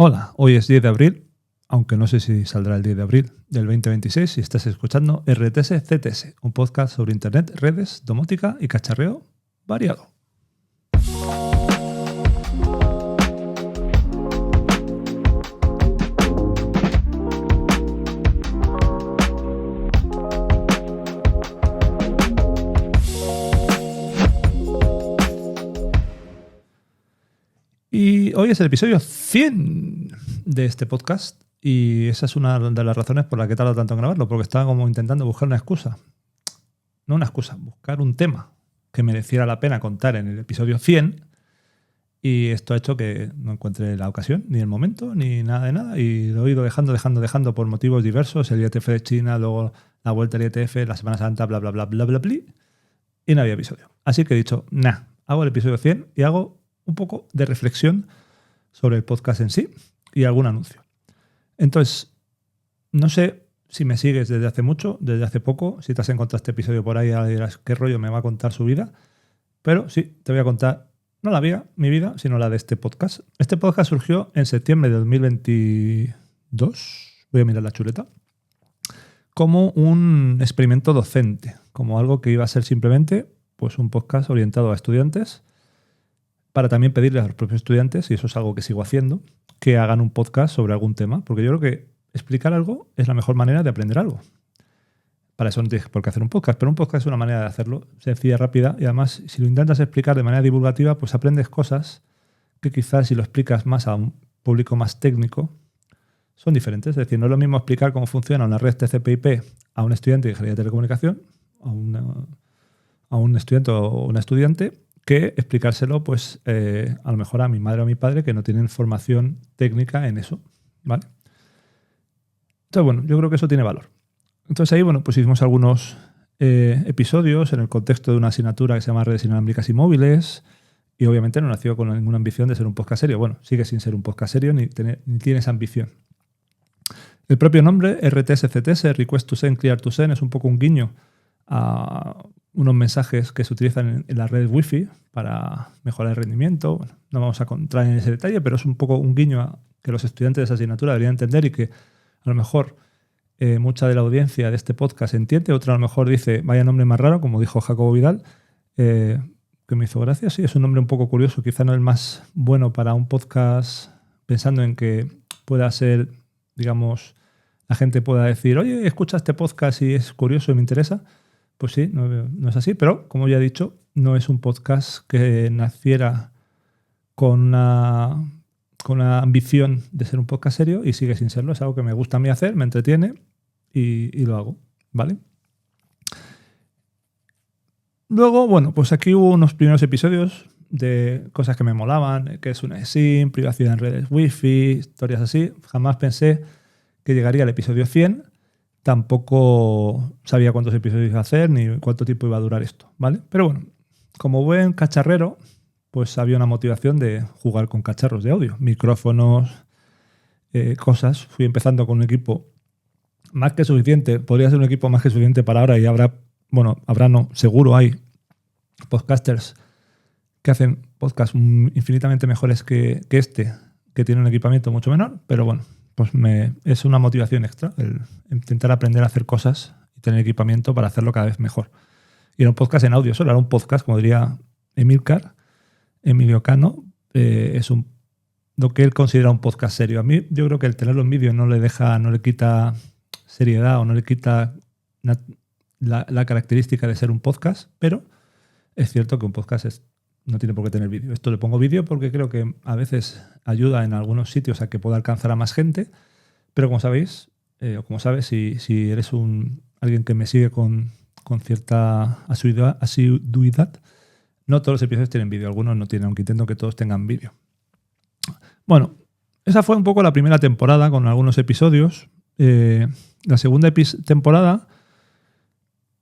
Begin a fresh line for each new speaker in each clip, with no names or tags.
Hola, hoy es 10 de abril, aunque no sé si saldrá el 10 de abril del 2026 si estás escuchando RTS CTS, un podcast sobre internet, redes, domótica y cacharreo variado. Y hoy es el episodio 100 de este podcast y esa es una de las razones por las que he tardado tanto en grabarlo, porque estaba como intentando buscar una excusa. No una excusa, buscar un tema que mereciera la pena contar en el episodio 100 y esto ha hecho que no encuentre la ocasión, ni el momento, ni nada de nada y lo he ido dejando por motivos diversos, el IETF de China, luego la vuelta al IETF, la Semana Santa, bla, bla, bla, bla, bla, bla, y no había episodio. Así que he dicho, hago el episodio 100 y hago un poco de reflexión sobre el podcast en sí y algún anuncio. Entonces, no sé si me sigues desde hace mucho, desde hace poco, si te has encontrado este episodio por ahí, ahora dirás, ¿qué rollo me va a contar su vida? Pero sí, te voy a contar, no mi vida, sino la de este podcast. Este podcast surgió en septiembre de 2022, voy a mirar la chuleta, como un experimento docente, como algo que iba a ser simplemente pues, un podcast orientado a estudiantes, para también pedirles a los propios estudiantes, y eso es algo que sigo haciendo, que hagan un podcast sobre algún tema, porque yo creo que explicar algo es la mejor manera de aprender algo. Para eso no tienes por qué hacer un podcast, pero un podcast es una manera de hacerlo sencilla, rápida, y además si lo intentas explicar de manera divulgativa, pues aprendes cosas que quizás si lo explicas más a un público más técnico, son diferentes. Es decir, no es lo mismo explicar cómo funciona una red TCP/IP a un estudiante de ingeniería de telecomunicación, a un estudiante o una estudiante, que explicárselo pues a lo mejor a mi madre o a mi padre que no tienen formación técnica en eso, ¿vale? Entonces, bueno, yo creo que eso tiene valor. Entonces ahí, bueno, pues hicimos algunos episodios en el contexto de una asignatura que se llama Redes Inalámbricas y Móviles y obviamente no nació con ninguna ambición de ser un podcast serio. Bueno, sigue sin ser un podcast serio ni tiene esa ambición. El propio nombre, RTS-CTS, Request to Send, Clear to Send, es un poco un guiño a unos mensajes que se utilizan en la red Wi-Fi para mejorar el rendimiento. Bueno, no vamos a entrar en ese detalle, pero es un poco un guiño a que los estudiantes de esa asignatura deberían entender y que a lo mejor mucha de la audiencia de este podcast entiende, otra a lo mejor dice, vaya nombre más raro, como dijo Jacobo Vidal, que me hizo gracia. Sí, es un nombre un poco curioso, quizá no el más bueno para un podcast, pensando en que pueda ser, digamos, la gente pueda decir, oye, escucha este podcast y es curioso y me interesa. Pues sí, no es así, pero como ya he dicho, no es un podcast que naciera con una ambición de ser un podcast serio y sigue sin serlo. Es algo que me gusta a mí hacer, me entretiene y lo hago, ¿vale? Luego, bueno, pues aquí hubo unos primeros episodios de cosas que me molaban, que es una eSIM, privacidad en redes Wi-Fi, historias así. Jamás pensé que llegaría al episodio 100. Tampoco sabía cuántos episodios iba a hacer ni cuánto tiempo iba a durar esto, ¿vale? Pero bueno, como buen cacharrero, pues había una motivación de jugar con cacharros de audio, micrófonos, cosas. Fui empezando con un equipo más que suficiente, podría ser un equipo más que suficiente para ahora y seguro hay podcasters que hacen podcasts infinitamente mejores que este, que tiene un equipamiento mucho menor, pero bueno, pues es una motivación extra el intentar aprender a hacer cosas y tener equipamiento para hacerlo cada vez mejor. Y era un podcast en audio, solo era un podcast, como diría Emilio Cano, es lo que él considera un podcast serio. A mí yo creo que el tenerlo en vídeo no le quita seriedad o no le quita la característica de ser un podcast, pero es cierto que un podcast no tiene por qué tener vídeo. Esto le pongo vídeo porque creo que a veces ayuda en algunos sitios a que pueda alcanzar a más gente, pero como sabéis, o como sabes, si eres alguien que me sigue con cierta asiduidad, no todos los episodios tienen vídeo, algunos no tienen, aunque intento que todos tengan vídeo. Bueno, esa fue un poco la primera temporada con algunos episodios. La segunda temporada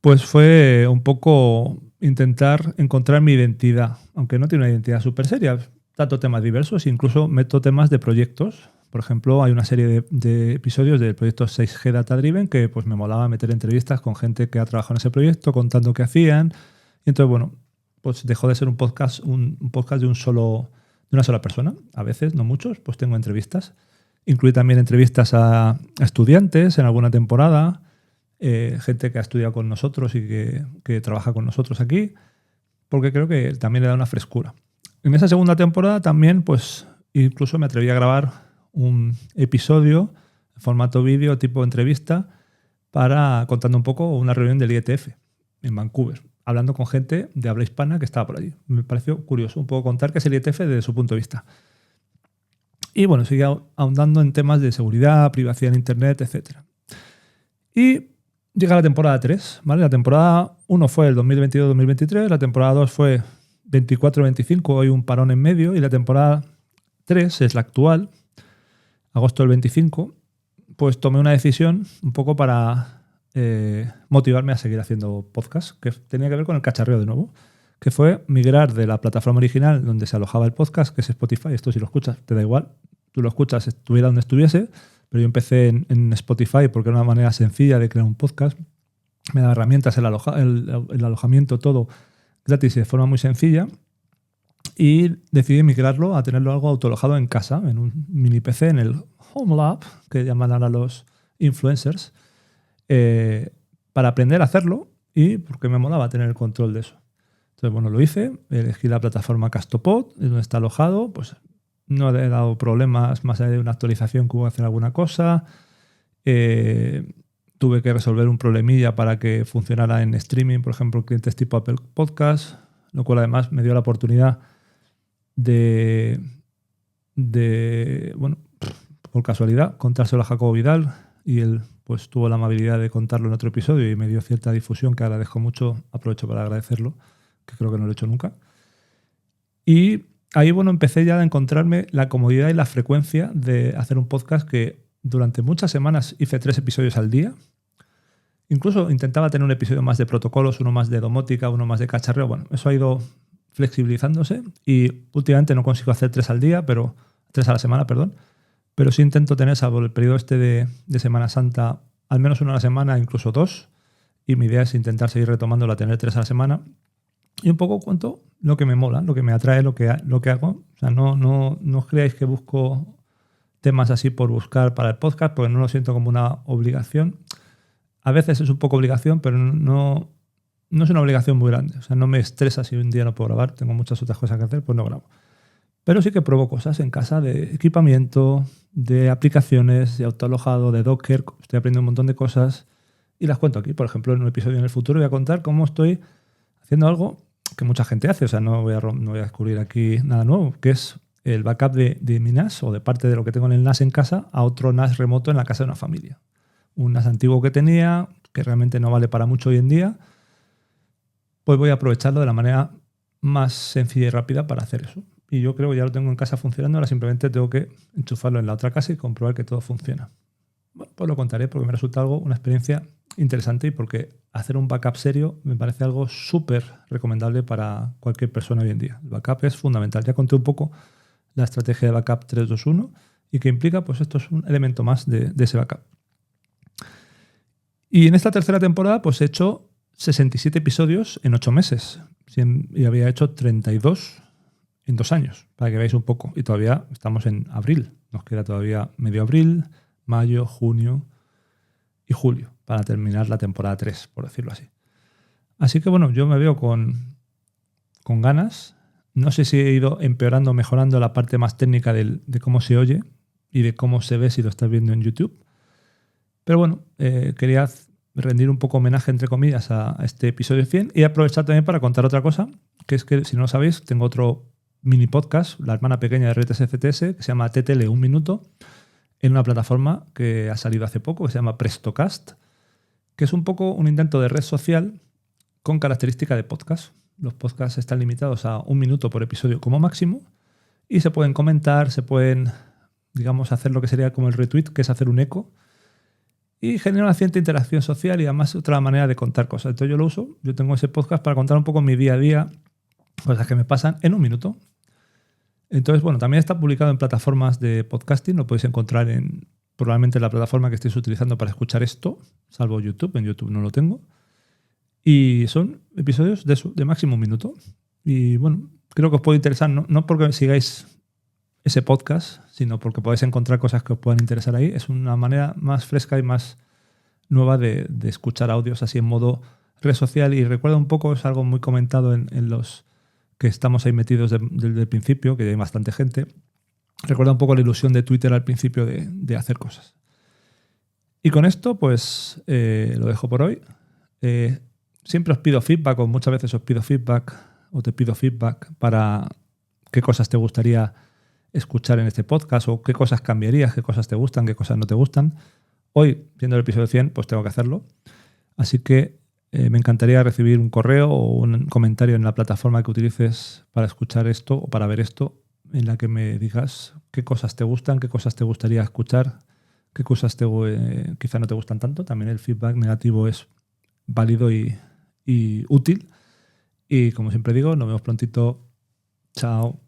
pues fue un poco intentar encontrar mi identidad, aunque no tiene una identidad súper seria. Trato temas diversos, incluso meto temas de proyectos. Por ejemplo, hay una serie de episodios del proyecto 6G Data Driven que pues me molaba meter entrevistas con gente que ha trabajado en ese proyecto, contando qué hacían. Y entonces, bueno, pues dejó de ser un podcast de un solo una sola persona. A veces, no muchos, pues tengo entrevistas. Incluí también entrevistas a estudiantes en alguna temporada, gente que ha estudiado con nosotros y que trabaja con nosotros aquí, porque creo que también le da una frescura. En esa segunda temporada también, pues incluso me atreví a grabar un episodio en formato vídeo tipo entrevista para contando un poco una reunión del IETF en Vancouver, hablando con gente de habla hispana que estaba por allí. Me pareció curioso un poco contar qué es el IETF desde su punto de vista. Y bueno, sigue ahondando en temas de seguridad, privacidad en Internet, etc. Y llega la temporada 3, ¿vale? La temporada 1 fue el 2022-2023, la temporada 2 fue 24-25, hay un parón en medio, y la temporada 3 es la actual, agosto del 25, pues tomé una decisión un poco para motivarme a seguir haciendo podcast, que tenía que ver con el cacharreo de nuevo, que fue migrar de la plataforma original donde se alojaba el podcast, que es Spotify. Esto si lo escuchas, te da igual, tú lo escuchas, estuviera donde estuviese, pero yo empecé en Spotify porque era una manera sencilla de crear un podcast. Me da herramientas, el alojamiento, todo gratis y de forma muy sencilla. Y decidí migrarlo a tenerlo algo autoalojado en casa, en un mini PC, en el Home Lab, que llaman ahora los influencers, para aprender a hacerlo y porque me molaba tener el control de eso. Entonces, bueno, lo hice, elegí la plataforma Castopod, es donde está alojado, pues no he dado problemas más allá de una actualización que hubo que hacer alguna cosa. Tuve que resolver un problemilla para que funcionara en streaming, por ejemplo, clientes tipo Apple Podcast, lo cual además me dio la oportunidad de bueno, por casualidad, contárselo a Jacobo Vidal, y él pues tuvo la amabilidad de contarlo en otro episodio y me dio cierta difusión que agradezco mucho, aprovecho para agradecerlo, que creo que no lo he hecho nunca. Y ahí, bueno, empecé ya a encontrarme la comodidad y la frecuencia de hacer un podcast que durante muchas semanas hice 3 episodios al día. Incluso intentaba tener un episodio más de protocolos, uno más de domótica, uno más de cacharreo. Bueno, eso ha ido flexibilizándose y últimamente no consigo hacer 3 al día, pero 3 a la semana, perdón. Pero sí intento tener, salvo el periodo este de Semana Santa, al menos 1 a la semana, incluso 2. Y mi idea es intentar seguir retomándola a tener 3 a la semana. Y un poco cuento lo que me mola, lo que me atrae, lo que hago. O sea, no os creáis que busco temas así por buscar para el podcast, porque no lo siento como una obligación. A veces es un poco obligación, pero no es una obligación muy grande. O sea, no me estresa si un día no puedo grabar, tengo muchas otras cosas que hacer, pues no grabo. Pero sí que pruebo cosas en casa de equipamiento, de aplicaciones, de autoalojado, de Docker. Estoy aprendiendo un montón de cosas y las cuento aquí. Por ejemplo, en un episodio en el futuro voy a contar cómo estoy haciendo algo que mucha gente hace. O sea, no voy a descubrir aquí nada nuevo, que es el backup de mi NAS o de parte de lo que tengo en el NAS en casa a otro NAS remoto en la casa de una familia. Un NAS antiguo que tenía, que realmente no vale para mucho hoy en día, pues voy a aprovecharlo de la manera más sencilla y rápida para hacer eso. Y yo creo que ya lo tengo en casa funcionando, ahora simplemente tengo que enchufarlo en la otra casa y comprobar que todo funciona. Bueno, pues lo contaré porque me resulta una experiencia interesante y porque hacer un backup serio me parece algo súper recomendable para cualquier persona hoy en día. El backup es fundamental. Ya conté un poco la estrategia de backup 321 y que implica, pues esto es un elemento más de ese backup. Y en esta tercera temporada pues he hecho 67 episodios en 8 meses y había hecho 32 en 2 años, para que veáis un poco. Y todavía estamos en abril. Nos queda todavía medio abril, mayo, junio y julio para terminar la temporada 3, por decirlo así. Así que bueno, yo me veo con ganas. No sé si he ido empeorando o mejorando la parte más técnica de cómo se oye y de cómo se ve si lo estás viendo en YouTube. Pero bueno, quería rendir un poco homenaje, entre comillas, a este episodio 100 y aprovechar también para contar otra cosa, que es que, si no lo sabéis, tengo otro mini podcast, la hermana pequeña de Retes FTS, que se llama TTL 1 minuto, en una plataforma que ha salido hace poco, que se llama Prestocast, que es un poco un intento de red social con característica de podcast. Los podcasts están limitados a 1 minuto por episodio como máximo y se pueden comentar, se pueden, digamos, hacer lo que sería como el retweet, que es hacer un eco, y genera una cierta interacción social y además otra manera de contar cosas. Entonces yo lo uso, yo tengo ese podcast para contar un poco mi día a día, cosas que me pasan en 1 minuto. Entonces, bueno, también está publicado en plataformas de podcasting, lo podéis encontrar probablemente en la plataforma que estéis utilizando para escuchar esto, salvo YouTube, en YouTube no lo tengo. Y son episodios de máximo 1 minuto. Y bueno, creo que os puede interesar, no porque sigáis ese podcast, sino porque podéis encontrar cosas que os puedan interesar ahí. Es una manera más fresca y más nueva de escuchar audios así en modo red social. Y recuerda un poco, es algo muy comentado en los que estamos ahí metidos desde el principio, que hay bastante gente. Recuerda un poco la ilusión de Twitter al principio de hacer cosas. Y con esto, pues lo dejo por hoy. Siempre os pido feedback, o muchas veces os pido feedback, o te pido feedback para qué cosas te gustaría escuchar en este podcast, o qué cosas cambiarías, qué cosas te gustan, qué cosas no te gustan. Hoy, siendo el episodio 100, pues tengo que hacerlo. Así que me encantaría recibir un correo o un comentario en la plataforma que utilices para escuchar esto o para ver esto, en la que me digas qué cosas te gustan, qué cosas te gustaría escuchar, qué cosas quizá no te gustan tanto. También el feedback negativo es válido y útil. Y como siempre digo, nos vemos prontito. Chao.